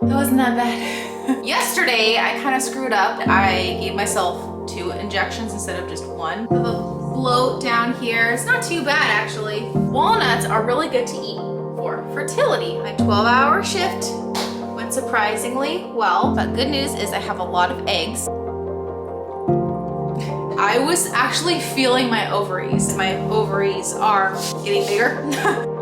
That wasn't that bad. Yesterday, I kind of screwed up. I gave myself 2 injections instead of just 1. I have a bloat down here. It's not too bad, actually. Walnuts are really good to eat for fertility. My 12-hour shift went surprisingly well, but good news is I have a lot of eggs. I was actually feeling my ovaries. My ovaries are getting bigger.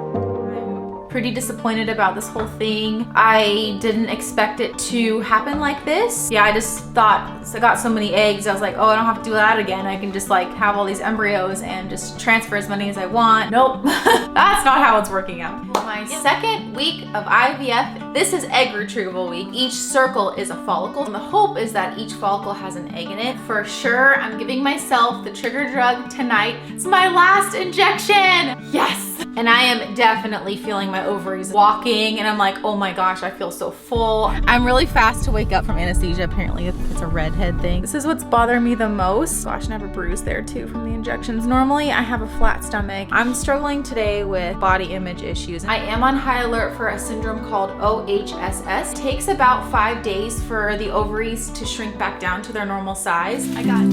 Pretty disappointed about this whole thing. I didn't expect it to happen like this. Yeah, I just thought, I got so many eggs, I was like, oh, I don't have to do that again. I can just like have all these embryos and just transfer as many as I want. Nope, that's not how it's working out. My second week of IVF, this is egg retrieval week. Each circle is a follicle, and the hope is that each follicle has an egg in it. For sure, I'm giving myself the trigger drug tonight. It's my last injection. Yes. And I am definitely feeling my ovaries walking, and I'm like, oh my gosh, I feel so full. I'm really fast to wake up from anesthesia. Apparently it's a redhead thing. This is what's bothering me the most. Gosh, and I have a bruise there too from the injections. Normally I have a flat stomach. I'm struggling today with body image issues. I am on high alert for a syndrome called OHSS. It takes about 5 days for the ovaries to shrink back down to their normal size. I got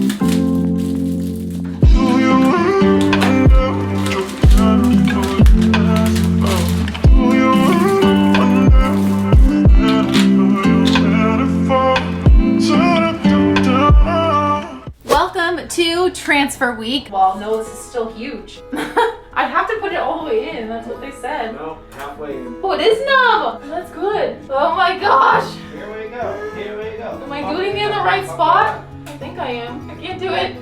to transfer week. Well, no, this is still huge. I have to put it all the way in. That's what they said. No, halfway in. Oh, it is numb. That's good. Oh my gosh. Here we go. Here we go. Am I doing it in the right spot? I think I am. I can't do it.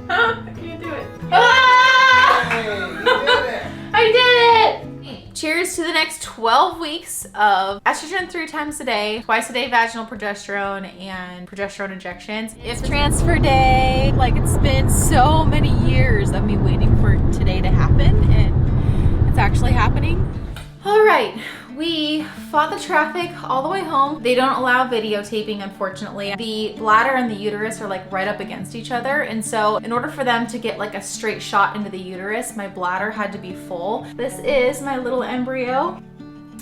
Huh? I can't do it. Ah! Hey, you did it. I did it. Cheers to the next 12 weeks of estrogen 3 times a day, twice a day vaginal progesterone, and progesterone injections. It's transfer day. Like, it's been so many years of me waiting for today to happen, and it's actually happening. All right, we fought the traffic all the way home. They don't allow videotaping, unfortunately. The bladder and the uterus are like right up against each other, and so in order for them to get like a straight shot into the uterus, my bladder had to be full. This is my little embryo.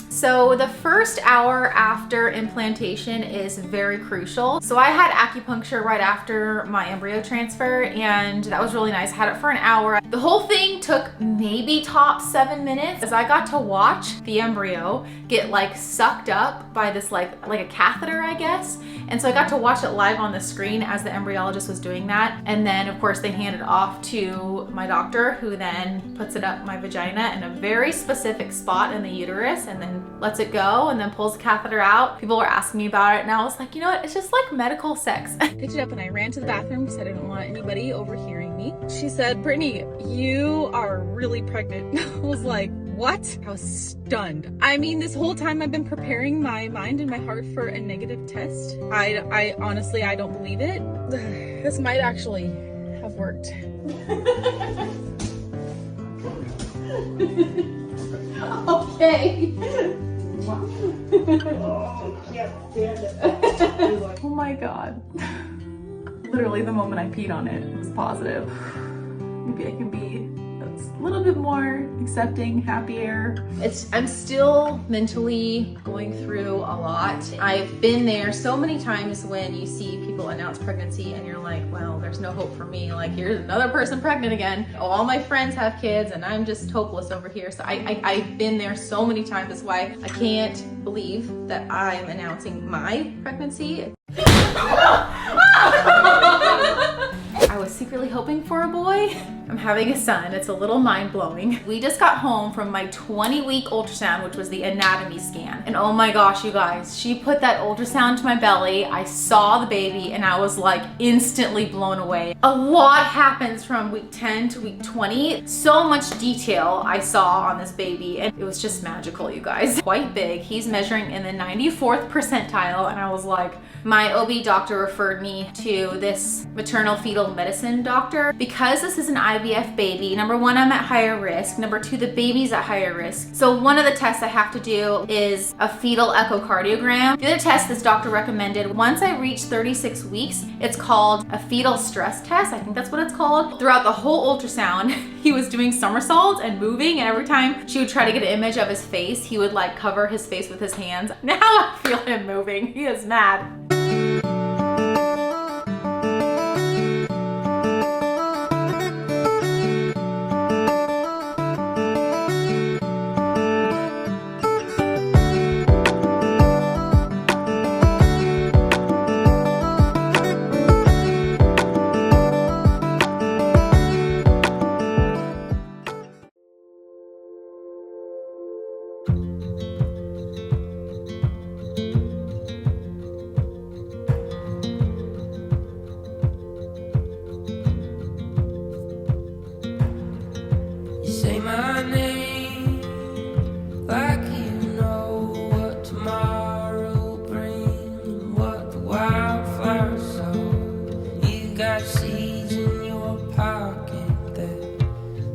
So the first hour after implantation is very crucial. So I had acupuncture right after my embryo transfer, and that was really nice. I had it for an hour. The whole thing took maybe top 7 minutes, as I got to watch the embryo get like sucked up by this like a catheter, I guess. And so I got to watch it live on the screen as the embryologist was doing that. And then of course they hand it off to my doctor, who then puts it up my vagina in a very specific spot in the uterus, and then lets it go and then pulls the catheter out. People were asking me about it, and I was like, you know what? It's just like medical sex. I picked it up and I ran to the bathroom because I didn't want anybody overhearing me. She said, Brittany, you are really pregnant. I was like, what? I was stunned. I mean, this whole time I've been preparing my mind and my heart for a negative test. I honestly, I don't believe it. This might actually have worked. Okay. Oh my God. Literally the moment I peed on it, it was positive. Maybe I can be a little bit more accepting, happier. I'm still mentally going through a lot. I've been there so many times when you see people announce pregnancy and you're like, well, there's no hope for me. Like, here's another person pregnant again. All my friends have kids and I'm just hopeless over here. So I've been there so many times. That's why I can't believe that I'm announcing my pregnancy. I was secretly hoping for a boy. I'm having a son. It's a little mind-blowing. We just got home from my 20-week ultrasound, which was the anatomy scan. And oh my gosh, you guys, she put that ultrasound to my belly. I saw the baby and I was like instantly blown away. A lot happens from week 10 to week 20. So much detail I saw on this baby, and it was just magical, you guys. Quite big. He's measuring in the 94th percentile, and I was like, my OB doctor referred me to this maternal fetal medicine listen, doctor, because this is an IVF baby, number one, I'm at higher risk. Number two, the baby's at higher risk. So one of the tests I have to do is a fetal echocardiogram. The other test this doctor recommended, once I reach 36 weeks, it's called a fetal stress test. I think that's what it's called. Throughout the whole ultrasound, he was doing somersaults and moving, and every time she would try to get an image of his face, he would like cover his face with his hands. Now I feel him moving. He is mad. Say my name like you know what tomorrow brings and what the wildflowers sow. You got seeds in your pocket that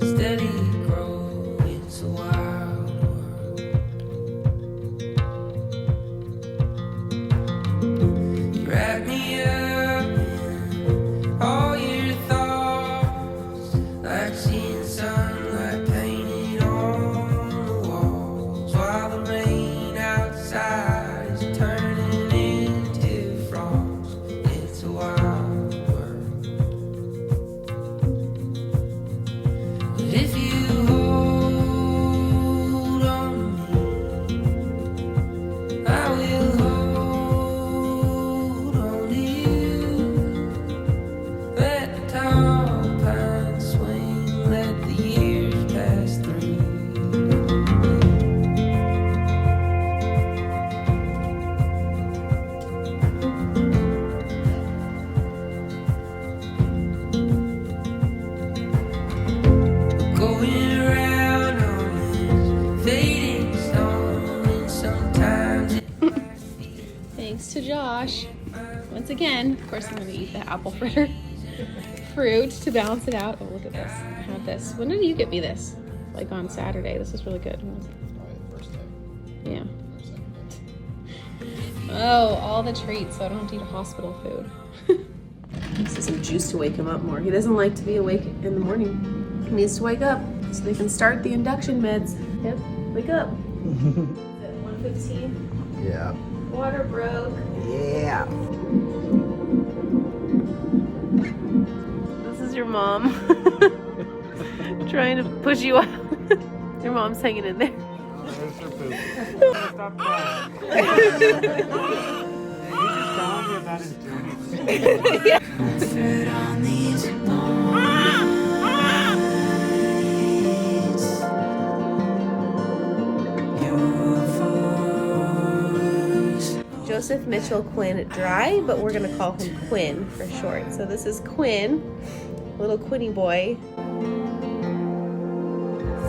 steady grow. It's a wild world. You wrap me up in all your thoughts like seeing sun. To Josh. Once again, of course I'm going to eat the apple fritter fruit to balance it out. Oh, look at this. I had this. When did you get me this? Like on Saturday. This is really good. When was it? Probably the first day. Yeah. Or second day. Oh, all the treats, so I don't have to eat hospital food. This is some juice to wake him up more. He doesn't like to be awake in the morning. He needs to wake up so they can start the induction meds. Yep, wake up. Is it 1:15? Yeah. Water broke. Yeah. This is your mom trying to push you out. Your mom's hanging in there. There's her poop. Stop crying. He's just telling me about his journey. Comfort on these Joseph Mitchell Quinn Dry, but we're gonna call him Quinn for short. So this is Quinn, little Quinny boy.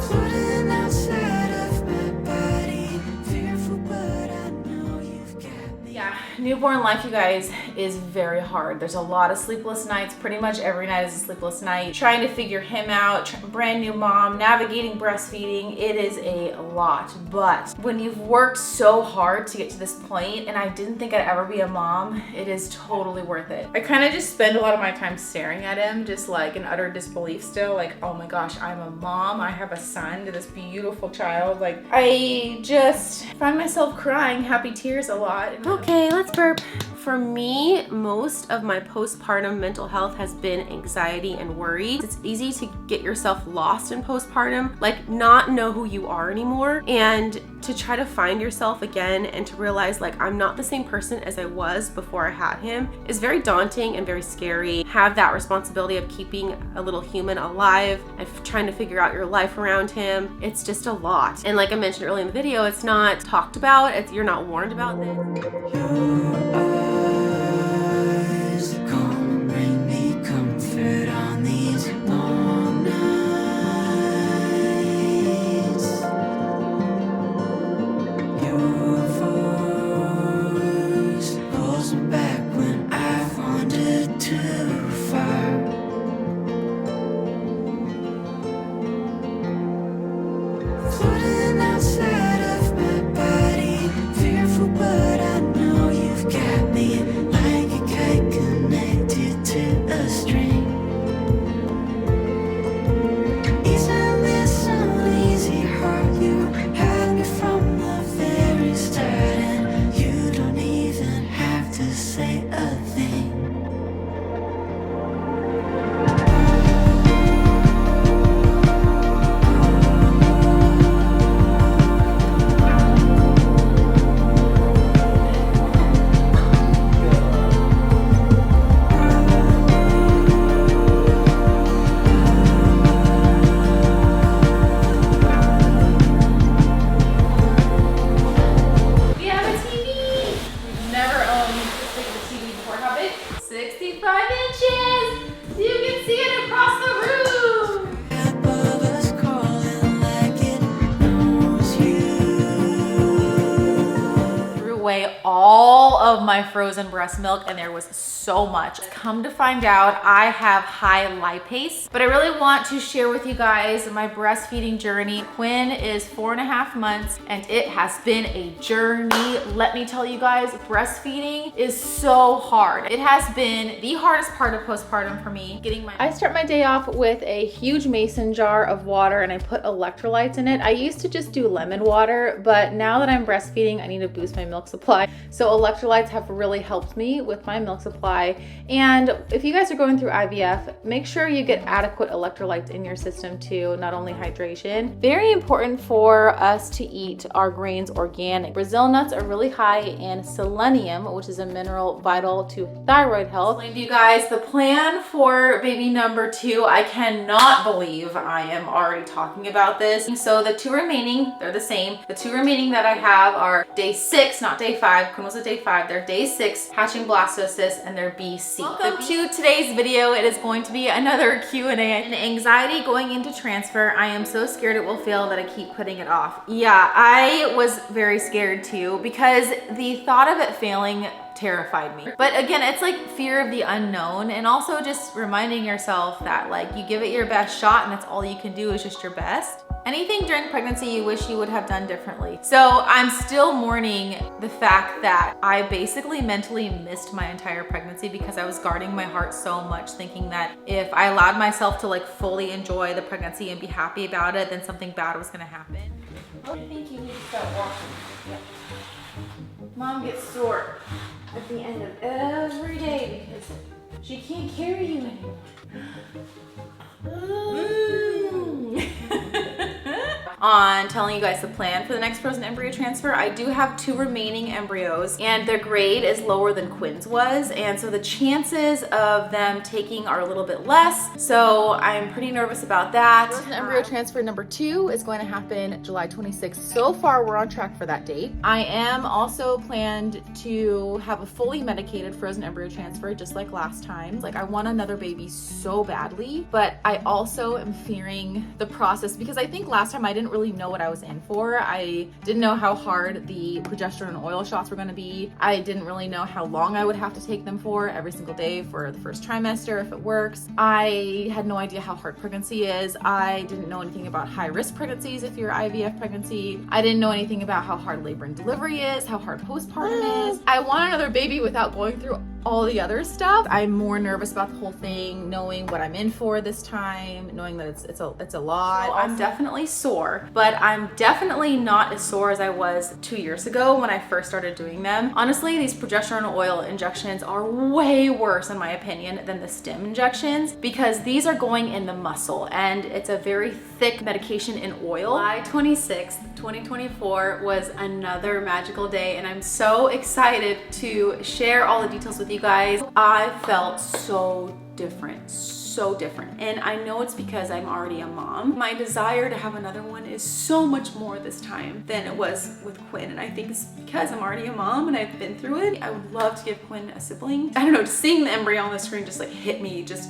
floating outside of my body, fearful, but I know you've got me. Yeah, newborn life, you guys, is very hard. There's a lot of sleepless nights. Pretty much every night is a sleepless night. Trying to figure him out, brand new mom, navigating breastfeeding. It is a lot. But when you've worked so hard to get to this point, and I didn't think I'd ever be a mom, it is totally worth it. I kind of just spend a lot of my time staring at him, just like in utter disbelief still. Like, oh my gosh, I'm a mom. I have a son to this beautiful child. Like, I just find myself crying happy tears a lot. Okay, let's burp. For me, most of my postpartum mental health has been anxiety and worry. It's easy to get yourself lost in postpartum, like not know who you are anymore, and to try to find yourself again and to realize like I'm not the same person as I was before I had him is very daunting and very scary. Have that responsibility of keeping a little human alive and trying to figure out your life around him. It's just a lot. And like I mentioned earlier in the video, it's not talked about. You're not warned about this. Eyes come bring me comfort on these long nights. Your voice pulls me back when I've wandered too far. away all of my frozen breast milk, and there was so much. Come to find out, I have high lipase, but I really want to share with you guys my breastfeeding journey. Quinn is 4.5 months, and it has been a journey. Let me tell you guys, breastfeeding is so hard. It has been the hardest part of postpartum for me. I start my day off with a huge mason jar of water, and I put electrolytes in it. I used to just do lemon water, but now that I'm breastfeeding, I need to boost my milk supply. So electrolytes have really helped me with my milk supply. And if you guys are going through IVF, make sure you get adequate electrolytes in your system too, not only hydration. Very important for us to eat our grains organic. Brazil nuts are really high in selenium, which is a mineral vital to thyroid health. Explain to you guys the plan for baby number 2. I cannot believe I am already talking about this. So the 2 remaining, they're the same. The 2 remaining that I have are day 6, not day 5. Quinn was at day 5. They're day 6, hatching blastocysts, and they're BC. Welcome to today's video. It is going to be another Q&A. And anxiety going into transfer. I am so scared it will fail that I keep putting it off. Yeah, I was very scared too, because the thought of it failing terrified me. But again, it's like fear of the unknown, and also just reminding yourself that like you give it your best shot and that's all you can do is just your best. Anything during pregnancy you wish you would have done differently. So I'm still mourning the fact that I basically mentally missed my entire pregnancy because I was guarding my heart so much, thinking that if I allowed myself to like fully enjoy the pregnancy and be happy about it, then something bad was gonna happen. I think you need to start walking. Yeah. Mom gets sore at the end of every day because she can't carry you anymore. On telling you guys the plan for the next frozen embryo transfer, I do have 2 remaining embryos, and their grade is lower than Quinn's was, and so the chances of them taking are a little bit less, so I'm pretty nervous about that. Frozen embryo transfer number 2 is going to happen July 26th. So far, we're on track for that date. I am also planned to have a fully medicated frozen embryo transfer, just like last time. Like, I want another baby so badly, but I also am fearing the process because I think last time I didn't really know what I was in for. I didn't know how hard the progesterone oil shots were going to be. I didn't really know how long I would have to take them for every single day for the first trimester if it works. I had no idea how hard pregnancy is. I didn't know anything about high risk pregnancies if you're IVF pregnancy. I didn't know anything about how hard labor and delivery is, how hard postpartum is. I want another baby without going through all the other stuff. I'm more nervous about the whole thing, knowing what I'm in for this time, knowing that it's a lot. So I'm definitely sore, but I'm definitely not as sore as I was 2 years ago when I first started doing them. Honestly, these progesterone oil injections are way worse, in my opinion, than the stim injections because these are going in the muscle and it's a very thick medication in oil. July 26th, 2024 was another magical day, and I'm so excited to share all the details with you guys. I felt so different, and I know it's because I'm already a mom. My desire to have another one is so much more this time than it was with Quinn, and I think it's because I'm already a mom and I've been through it. I would love to give Quinn a sibling. I don't know, seeing the embryo on the screen just like hit me just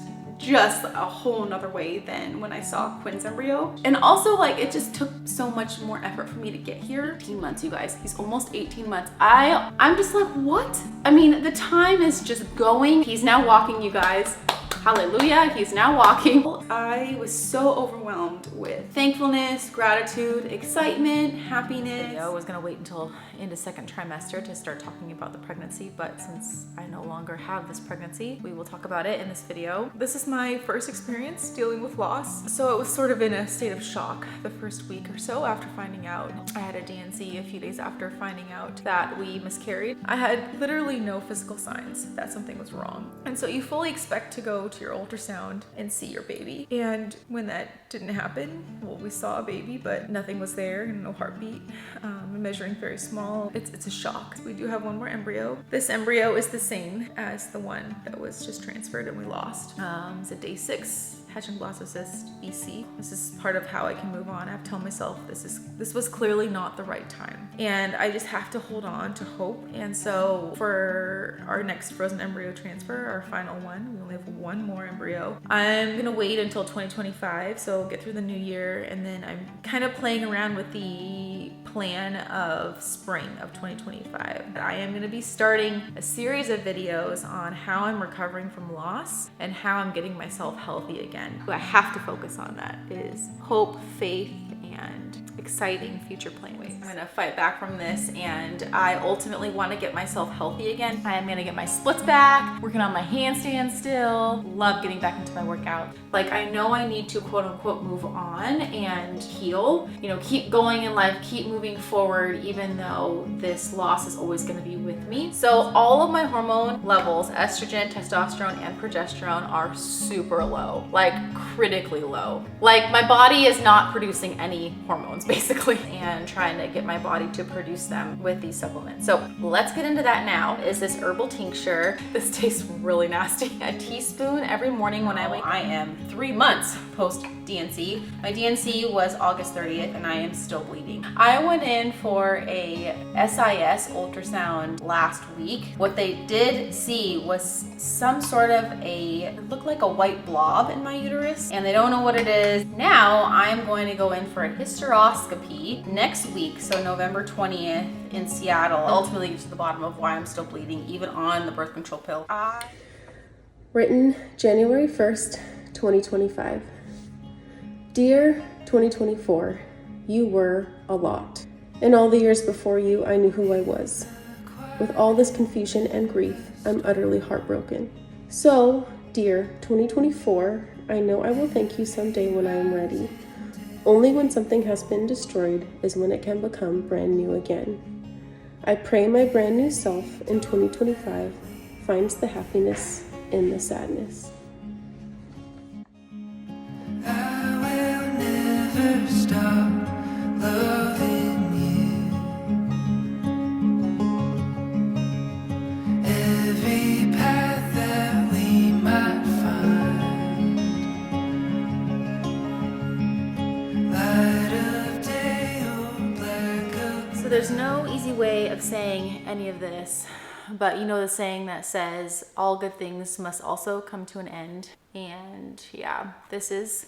a whole nother way than when I saw Quinn's embryo. And also, like, it just took so much more effort for me to get here. 18 months, you guys. He's almost 18 months. I'm just like, what? I mean, the time is just going. He's now walking, you guys. Hallelujah, he's now walking. I was so overwhelmed with thankfulness, gratitude, excitement, happiness. I was gonna wait until into 2nd trimester to start talking about the pregnancy, but since I no longer have this pregnancy, we will talk about it in this video. This is my first experience dealing with loss, so it was sort of in a state of shock the first week or so after finding out. I had a D&C a few days after finding out that we miscarried. I had literally no physical signs that something was wrong, and so you fully expect to go to your ultrasound and see your baby. And when that didn't happen, well, we saw a baby, but nothing was there and no heartbeat. Measuring very small. It's a shock. We do have one more embryo. This embryo is the same as the one that was just transferred and we lost. It's a day 6. Hatching blastocyst BC. This is part of how I can move on. I have to tell myself this was clearly not the right time. And I just have to hold on to hope. And so for our next frozen embryo transfer, our final one, we only have one more embryo. I'm gonna wait until 2025, so get through the new year, and then I'm kind of playing around with the plan of spring of 2025. I am going to be starting a series of videos on how I'm recovering from loss and how I'm getting myself healthy again. What I have to focus on that is hope, faith, and exciting future plans. I'm gonna fight back from this, and I ultimately want to get myself healthy again. I am gonna get my splits back, working on my handstands still. Love getting back into my workout. Like, I know I need to quote unquote move on and heal, you know, keep going in life, keep moving forward, even though this loss is always gonna be with me. So all of my hormone levels, estrogen, testosterone, and progesterone, are super low, like critically low. Like, my body is not producing any hormones basically, and trying to get my body to produce them with these supplements. So let's get into that now. Is this herbal tincture. This tastes really nasty. A teaspoon every morning when I wake. I am 3 months post DNC. My DNC was August 30th and I am still bleeding. I went in for a SIS ultrasound last week. What they did see was some sort of it looked like a white blob in my uterus, and they don't know what it is. Now I'm going to go in for a hysteroscopy next week, so November 20th in Seattle. Ultimately get to the bottom of why I'm still bleeding, even on the birth control pill. Written January 1st, 2025. Dear 2024, you were a lot. In all the years before you, I knew who I was. With all this confusion and grief, I'm utterly heartbroken. So, dear 2024, I know I will thank you someday when I am ready. Only when something has been destroyed is when it can become brand new again. I pray my brand new self in 2025 finds the happiness in the sadness. I will never stop loving you. Every path that we might find, light of day or black of. So there's no easy way of saying any of this, but you know the saying that says all good things must also come to an end. And yeah, this is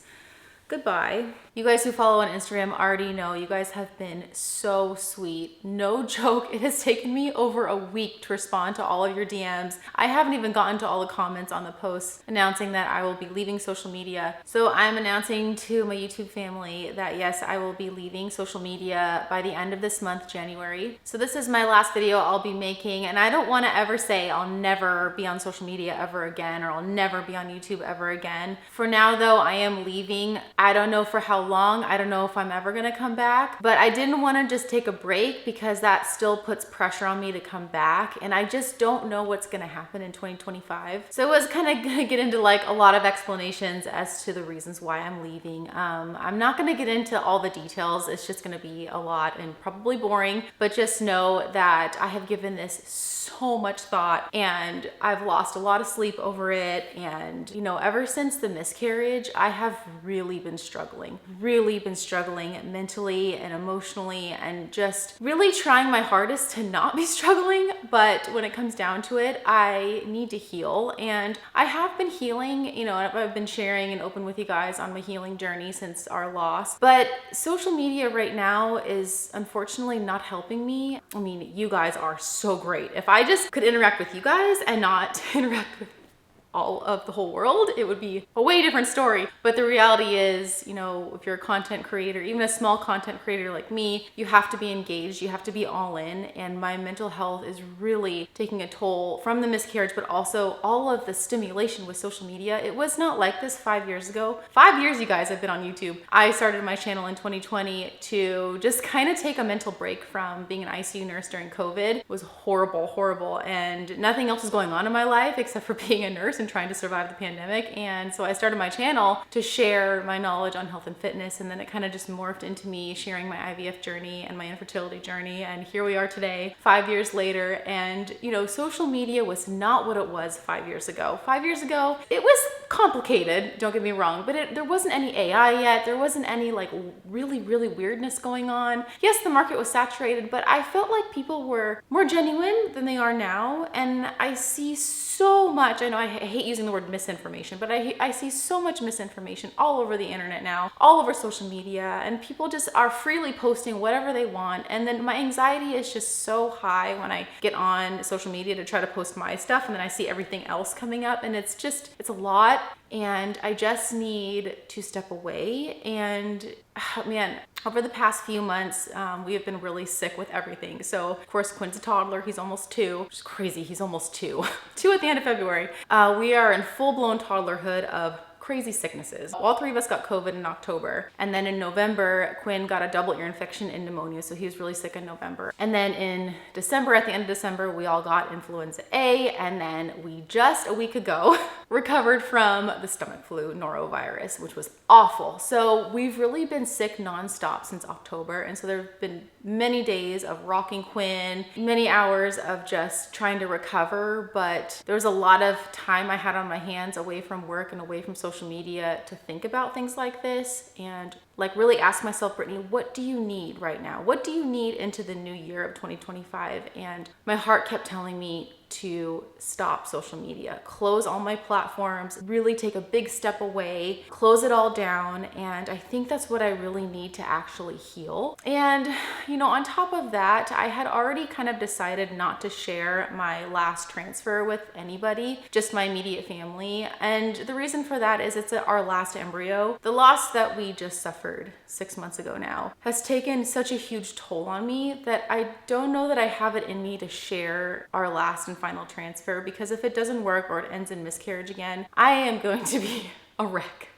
goodbye. You guys who follow on Instagram already know you guys have been so sweet. No joke, it has taken me over a week to respond to all of your DMs. I haven't even gotten to all the comments on the posts announcing that I will be leaving social media. So I'm announcing to my YouTube family that yes, I will be leaving social media by the end of this month, January. So this is my last video I'll be making, and I don't want to ever say I'll never be on social media ever again, or I'll never be on YouTube ever again. For now though, I am leaving. I don't know for how long. I don't know if I'm ever gonna come back, but I didn't want to just take a break because that still puts pressure on me to come back, and I just don't know what's gonna happen in 2025. So it was kind of gonna get into like a lot of explanations as to the reasons why I'm leaving. I'm not gonna get into all the details. It's just gonna be a lot and probably boring, but just know that I have given this so much thought and I've lost a lot of sleep over it. And you know, ever since the miscarriage, I have really been struggling mentally and emotionally, and just really trying my hardest to not be struggling. But when it comes down to it, I need to heal, and I have been healing. You know, I've been sharing and open with you guys on my healing journey since our loss, but social media right now is unfortunately not helping me. I mean, you guys are so great. If I just could interact with you guys and not interact with all of the whole world, it would be a way different story. But the reality is, you know, if you're a content creator, even a small content creator like me, you have to be engaged, you have to be all in. And my mental health is really taking a toll from the miscarriage, but also all of the stimulation with social media. It was not like this 5 years ago. 5 years, you guys, I've been on YouTube. I started my channel in 2020 to just kind of take a mental break from being an ICU nurse during COVID. It was horrible, and nothing else was going on in my life except for being a nurse and trying to survive the pandemic. And so I started my channel to share my knowledge on health and fitness, and then it kind of just morphed into me sharing my IVF journey and my infertility journey. And here we are today, 5 years later. And you know, social media was not what it was 5 years ago. 5 years ago, it was complicated, don't get me wrong, but there wasn't any AI yet. There wasn't any like really, really weirdness going on. Yes, the market was saturated, but I felt like people were more genuine than they are now. And I see so much, I know I hate using the word misinformation, but I see so much misinformation all over the internet now, all over social media, and people just are freely posting whatever they want. And then my anxiety is just so high when I get on social media to try to post my stuff, and then I see everything else coming up, and it's a lot. And I just need to step away. And man, over the past few months, we have been really sick with everything. So of course, Quinn's a toddler. He's almost 2, which is crazy. He's almost 2. 2 at the end of February. We are in full-blown toddlerhood of crazy sicknesses. All 3 of us got COVID in October. And then in November, Quinn got a double ear infection and pneumonia. So he was really sick in November. And then in December, at the end of December, we all got influenza A. And then we just a week ago recovered from the stomach flu norovirus, which was awful. So we've really been sick nonstop since October. And so there have been many days of rocking Quinn, many hours of just trying to recover. But there was a lot of time I had on my hands away from work and away from social media to think about things like this and like really ask myself, Brittany, what do you need right now? What do you need into the new year of 2025? And my heart kept telling me to stop social media, close all my platforms, really take a big step away, close it all down. And I think that's what I really need to actually heal. And, you know, on top of that, I had already kind of decided not to share my last transfer with anybody, just my immediate family. And the reason for that is it's our last embryo. The loss that we just suffered 6 months ago now has taken such a huge toll on me that I don't know that I have it in me to share our last and final transfer, because if it doesn't work or it ends in miscarriage again, I am going to be a wreck.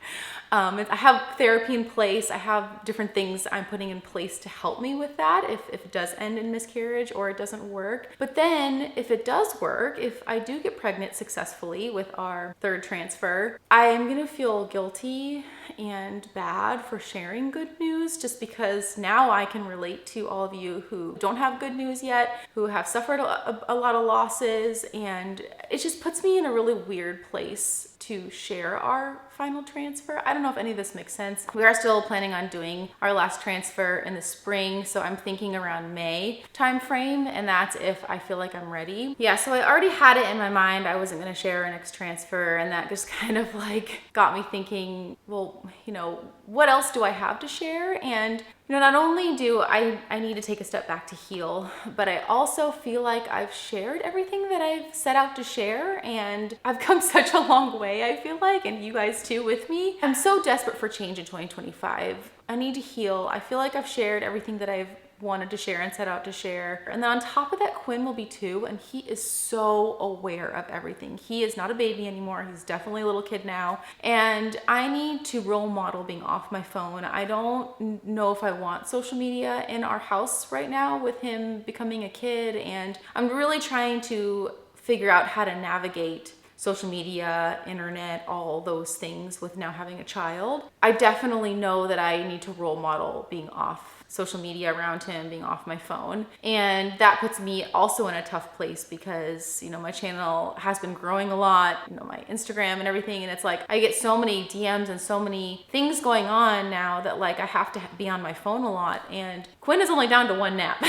I have therapy in place. I have different things I'm putting in place to help me with that if it does end in miscarriage or it doesn't work. But then if it does work, if I do get pregnant successfully with our 3rd transfer, I am going to feel guilty and bad for sharing good news, just because now I can relate to all of you who don't have good news yet, who have suffered a lot of losses, and it just puts me in a really weird place to share our final transfer. I don't know if any of this makes sense. We are still planning on doing our last transfer in the spring, so I'm thinking around May timeframe, and that's if I feel like I'm ready. Yeah, so I already had it in my mind I wasn't gonna share our next transfer, and that just kind of like got me thinking, well, you know, what else do I have to share? And you know, not only do I need to take a step back to heal, but I also feel like I've shared everything that I've set out to share, and I've come such a long way, I feel like, and you guys too with me. I'm so desperate for change in 2025. I need to heal. I feel like I've shared everything that I've wanted to share and set out to share. And then on top of that, Quinn will be 2, and he is so aware of everything. He is not a baby anymore. He's definitely a little kid now. And I need to role model being off my phone. I don't know if I want social media in our house right now with him becoming a kid. And I'm really trying to figure out how to navigate social media, internet, all those things with now having a child. I definitely know that I need to role model being off social media around him, being off my phone. And that puts me also in a tough place because, you know, my channel has been growing a lot, you know, my Instagram and everything. And it's like, I get so many DMs and so many things going on now that like I have to be on my phone a lot. And Quinn is only down to 1 nap,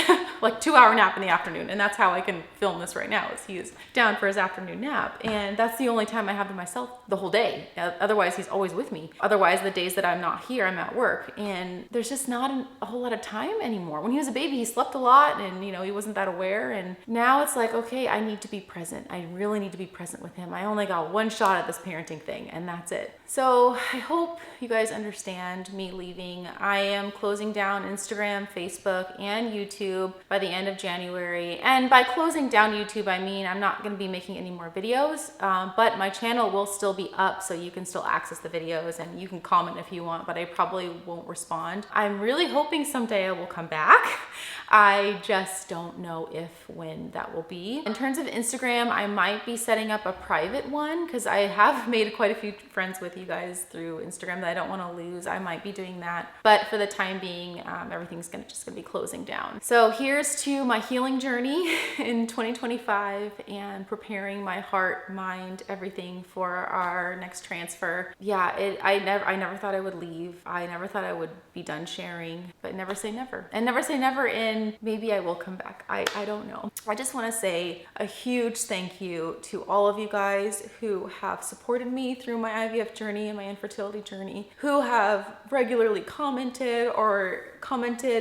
like 2-hour nap in the afternoon. And that's how I can film this right now, is he is down for his afternoon nap. And that's the only time I have to myself the whole day. Otherwise, he's always with me. Otherwise, the days that I'm not here, I'm at work. And there's just not a whole lot of time anymore. When he was a baby, he slept a lot and, you know, he wasn't that aware. And now it's like, okay, I need to be present. I really need to be present with him. I only got 1 shot at this parenting thing, and that's it. So I hope you guys understand me leaving. I am closing down Instagram, Facebook, and YouTube by the end of January. And by closing down YouTube, I mean I'm not going to be making any more videos, but my channel will still be up, so you can still access the videos and you can comment if you want, but I probably won't respond. I'm really hoping someday I will come back. I just don't know when that will be. In terms of Instagram, I might be setting up a private one because I have made quite a few friends with you guys through Instagram that I don't want to lose. I might be doing that. But for the time being, everything's going to just just gonna be closing down. So here's to my healing journey in 2025 and preparing my heart, mind, everything for our next transfer. Yeah, I never thought I would leave. I never thought I would be done sharing, but never say never. And never say never in maybe I will come back. I don't know. I just want to say a huge thank you to all of you guys who have supported me through my IVF journey and my infertility journey, who have regularly commented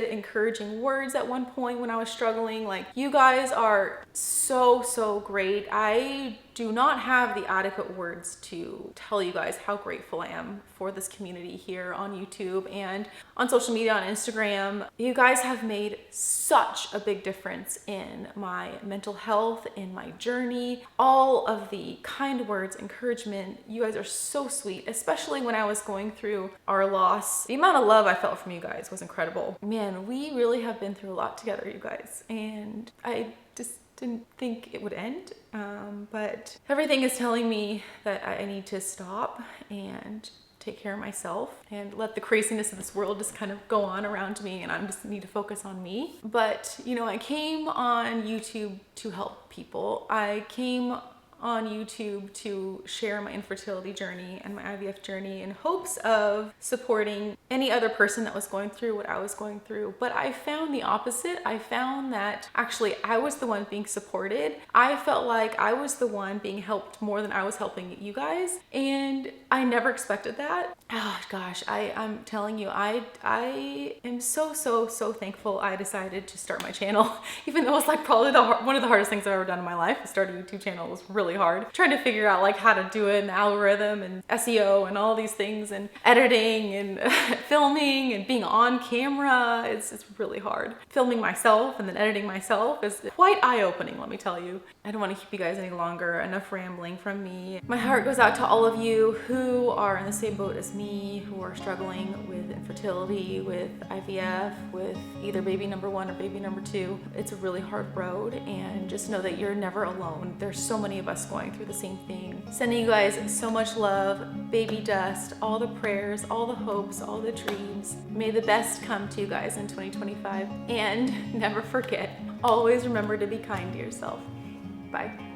encouraging words at one point when I was struggling. Like, you guys are so great. I do not have the adequate words to tell you guys how grateful I am for this community here on YouTube and on social media, on Instagram. You guys have made such a big difference in my mental health, in my journey. All of the kind words, encouragement, you guys are so sweet, especially when I was going through our loss. The amount of love I felt from you guys was incredible. Man, we really have been through a lot together, you guys, and I just didn't think it would end, but everything is telling me that I need to stop and take care of myself and let the craziness of this world just kind of go on around me, and I just need to focus on me. But you know, I came on YouTube to help people. I came on YouTube to share my infertility journey and my IVF journey in hopes of supporting any other person that was going through what I was going through. But I found the opposite. I found that actually I was the one being supported. I felt like I was the one being helped more than I was helping you guys, and I never expected that. Oh gosh, I'm telling you, I am so thankful I decided to start my channel, even though it's like probably one of the hardest things I've ever done in my life. Starting a YouTube channel was really hard. Trying to figure out like how to do it, and the algorithm and SEO and all these things, and editing and filming and being on camera. It's really hard. Filming myself and then editing myself is quite eye-opening, let me tell you. I don't want to keep you guys any longer. Enough rambling from me. My heart goes out to all of you who are in the same boat as me, who are struggling with infertility, with IVF, with either baby number 1 or baby number 2. It's a really hard road, and just know that you're never alone. There's so many of us going through the same thing. Sending you guys so much love, baby dust, all the prayers, all the hopes, all the dreams. May the best come to you guys in 2025. And never forget, always remember to be kind to yourself. Bye.